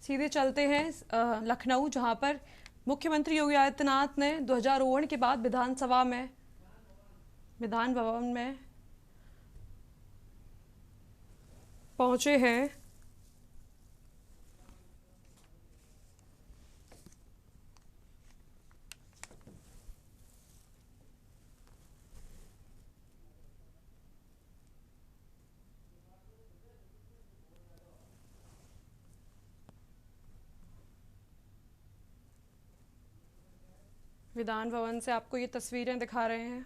सीधे चलते हैं लखनऊ, जहां पर मुख्यमंत्री योगी आदित्यनाथ ने ध्वजारोहण के बाद विधान भवन में पहुंचे हैं। विधान भवन से आपको ये तस्वीरें दिखा रहे हैं।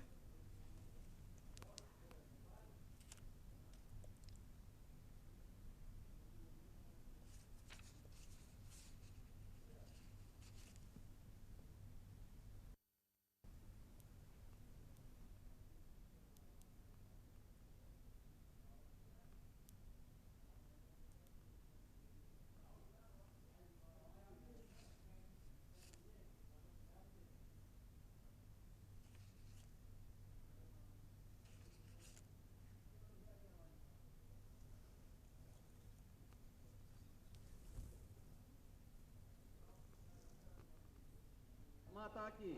माता की,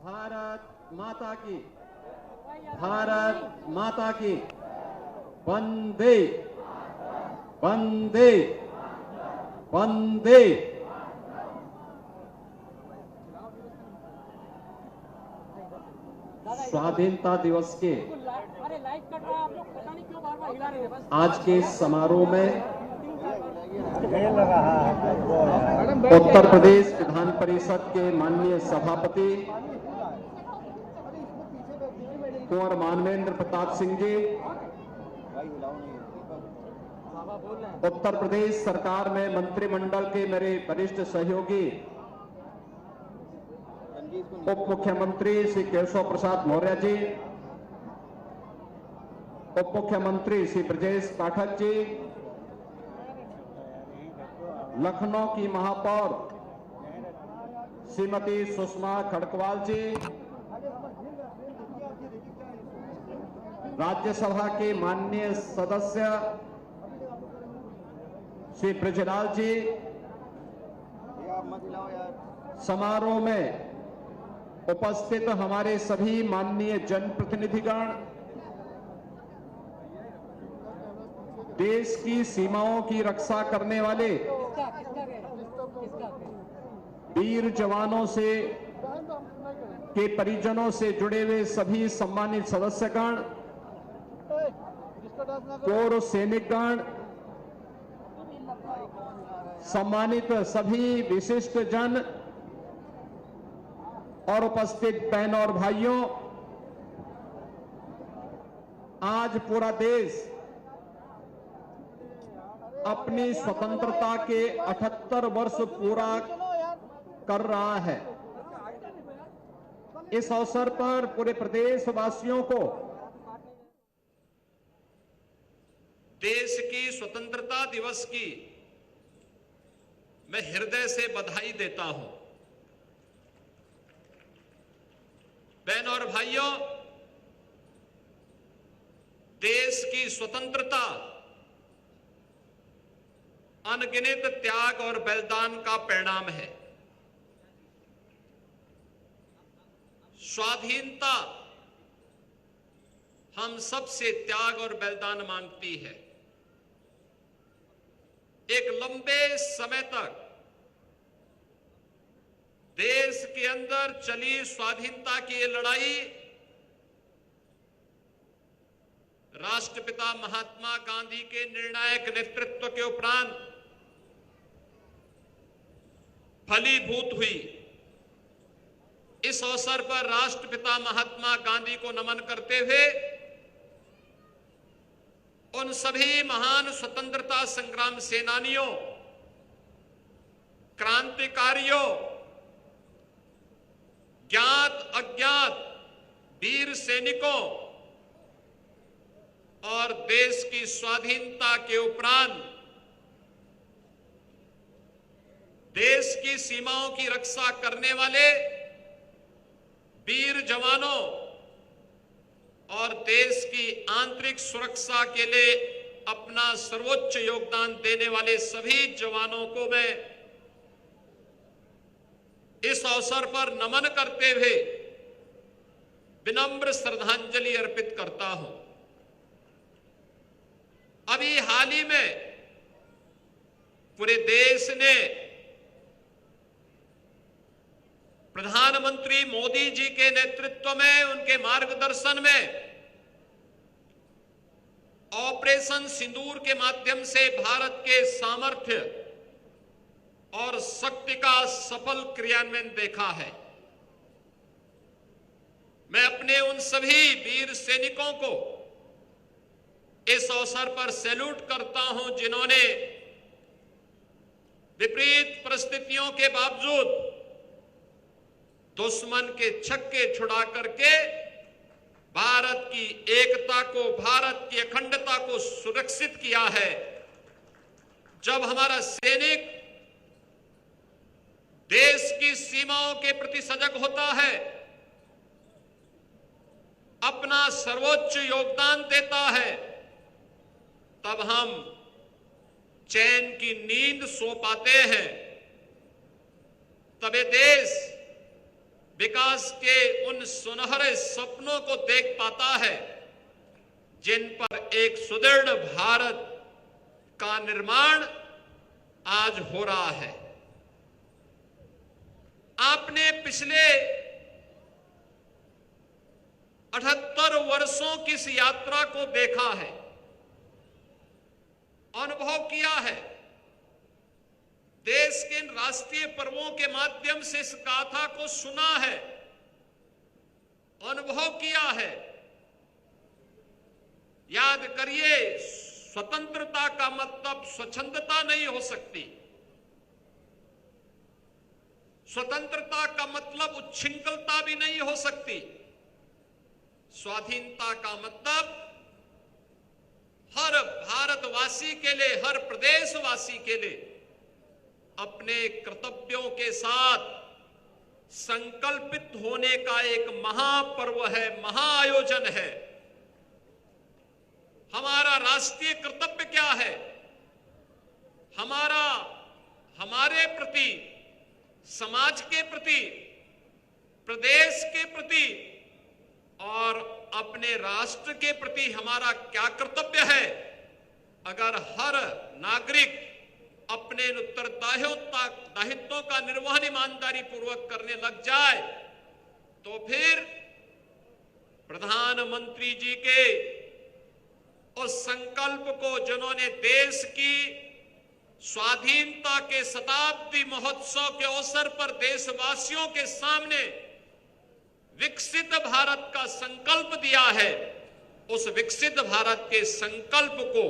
भारत माता की, भारत माता की, वंदे वंदे वंदे। स्वाधीनता दिवस के आज के समारोह में उत्तर प्रदेश विधान परिषद के माननीय सभापति कुंवर मानवेंद्र प्रताप सिंह जी, उत्तर प्रदेश सरकार में मंत्रिमंडल के मेरे वरिष्ठ सहयोगी उप मुख्यमंत्री श्री केशव प्रसाद मौर्य जी, उप मुख्यमंत्री श्री ब्रजेश पाठक जी, लखनऊ की महापौर श्रीमती सुषमा खड़गवाल जी, राज्यसभा के माननीय सदस्य श्री ब्रजलाल जी, समारोह में उपस्थित हमारे सभी माननीय जनप्रतिनिधिगण, देश की सीमाओं की रक्षा करने वाले वीर जवानों से के परिजनों से जुड़े हुए सभी सम्मानित सदस्यगण, पूर्व सैनिकगण, सम्मानित सभी विशिष्ट जन और उपस्थित बहनों और भाइयों, आज पूरा देश अपनी स्वतंत्रता के 78 वर्ष पूरा कर रहा है। इस अवसर पर पूरे प्रदेशवासियों को देश की स्वतंत्रता दिवस की मैं हृदय से बधाई देता हूं। बहनों और भाइयों, देश की स्वतंत्रता अनगिनत त्याग और बलिदान का परिणाम है। स्वाधीनता हम सबसे त्याग और बलिदान मांगती है। एक लंबे समय तक देश के अंदर चली स्वाधीनता की ये लड़ाई राष्ट्रपिता महात्मा गांधी के निर्णायक नेतृत्व के उपरांत फलीभूत हुई। इस अवसर पर राष्ट्रपिता महात्मा गांधी को नमन करते हुए उन सभी महान स्वतंत्रता संग्राम सेनानियों, क्रांतिकारियों, ज्ञात अज्ञात वीर सैनिकों और देश की स्वाधीनता के उपरांत देश की सीमाओं की रक्षा करने वाले वीर जवानों और देश की आंतरिक सुरक्षा के लिए अपना सर्वोच्च योगदान देने वाले सभी जवानों को मैं इस अवसर पर नमन करते हुए विनम्र श्रद्धांजलि अर्पित करता हूं। अभी हाल ही में पूरे देश ने प्रधानमंत्री मोदी जी के नेतृत्व में, उनके मार्गदर्शन में ऑपरेशन सिंदूर के माध्यम से भारत के सामर्थ्य और शक्ति का सफल क्रियान्वयन देखा है। मैं अपने उन सभी वीर सैनिकों को इस अवसर पर सैल्यूट करता हूं जिन्होंने विपरीत परिस्थितियों के बावजूद दुश्मन के छक्के छुड़ा करके भारत की एकता को, भारत की अखंडता को सुरक्षित किया है। जब हमारा सैनिक देश की सीमाओं के प्रति सजग होता है, अपना सर्वोच्च योगदान देता है, तब हम चैन की नींद सो पाते हैं। तब ये देश विकास के उन सुनहरे सपनों को देख पाता है जिन पर एक सुदृढ़ भारत का निर्माण आज हो रहा है। आपने पिछले 78 वर्षों की इस यात्रा को देखा है, अनुभव किया है। देश के राष्ट्रीय पर्वों के माध्यम से इस गाथा को सुना है, अनुभव किया है। याद करिए, स्वतंत्रता का मतलब स्वच्छंदता नहीं हो सकती। स्वतंत्रता का मतलब उच्छृंखलता भी नहीं हो सकती। स्वाधीनता का मतलब हर भारतवासी के लिए, हर प्रदेशवासी के लिए अपने कर्तव्यों के साथ संकल्पित होने का एक महापर्व है, महाआयोजन है। हमारा राष्ट्रीय कर्तव्य क्या है? हमारे प्रति, समाज के प्रति, प्रदेश के प्रति और अपने राष्ट्र के प्रति हमारा क्या कर्तव्य है? अगर हर नागरिक अपने उत्तरदायित्वों का निर्वहन ईमानदारी पूर्वक करने लग जाए, तो फिर प्रधानमंत्री जी के उस संकल्प को, जिन्होंने देश की स्वाधीनता के शताब्दी महोत्सव के अवसर पर देशवासियों के सामने विकसित भारत का संकल्प दिया है, उस विकसित भारत के संकल्प को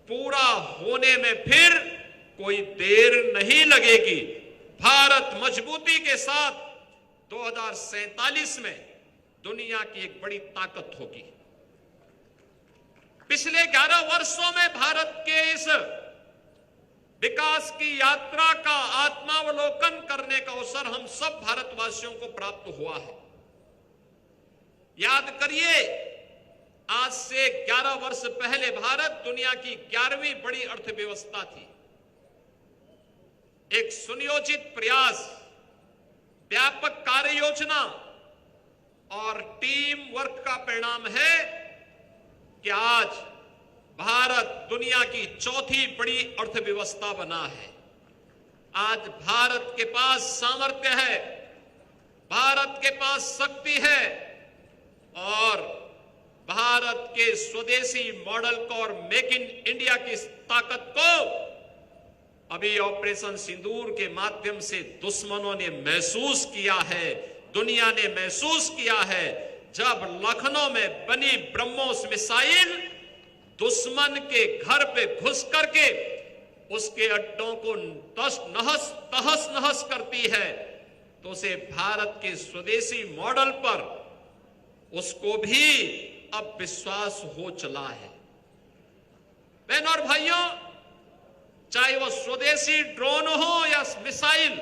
पूरा होने में फिर कोई देर नहीं लगेगी। भारत मजबूती के साथ 2047 में दुनिया की एक बड़ी ताकत होगी। पिछले 11 वर्षों में भारत के इस विकास की यात्रा का आत्मावलोकन करने का अवसर हम सब भारतवासियों को प्राप्त हुआ है। याद करिए, आज से 11 वर्ष पहले भारत दुनिया की 11वीं बड़ी अर्थव्यवस्था थी। एक सुनियोजित प्रयास, व्यापक कार्य योजना और टीम वर्क का परिणाम है कि आज भारत दुनिया की 4थी बड़ी अर्थव्यवस्था बना है। आज भारत के पास सामर्थ्य है, भारत के पास शक्ति है और भारत के स्वदेशी मॉडल को और मेक इन इंडिया की ताकत को अभी ऑपरेशन सिंदूर के माध्यम से दुश्मनों ने महसूस किया है, दुनिया ने महसूस किया है। जब लखनऊ में बनी ब्रह्मोस मिसाइल दुश्मन के घर पे घुस करके उसके अड्डों को तहस नहस करती है, तो उसे भारत के स्वदेशी मॉडल पर उसको भी अब विश्वास हो चला है। बहनों और भाइयों, चाहे वो स्वदेशी ड्रोन हो या मिसाइल,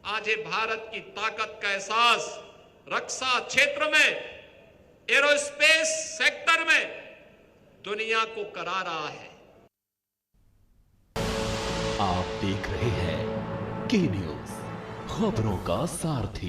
आज ये भारत की ताकत का एहसास रक्षा क्षेत्र में, एरोस्पेस सेक्टर में दुनिया को करा रहा है। आप देख रहे हैं के न्यूज, खबरों का सारथी।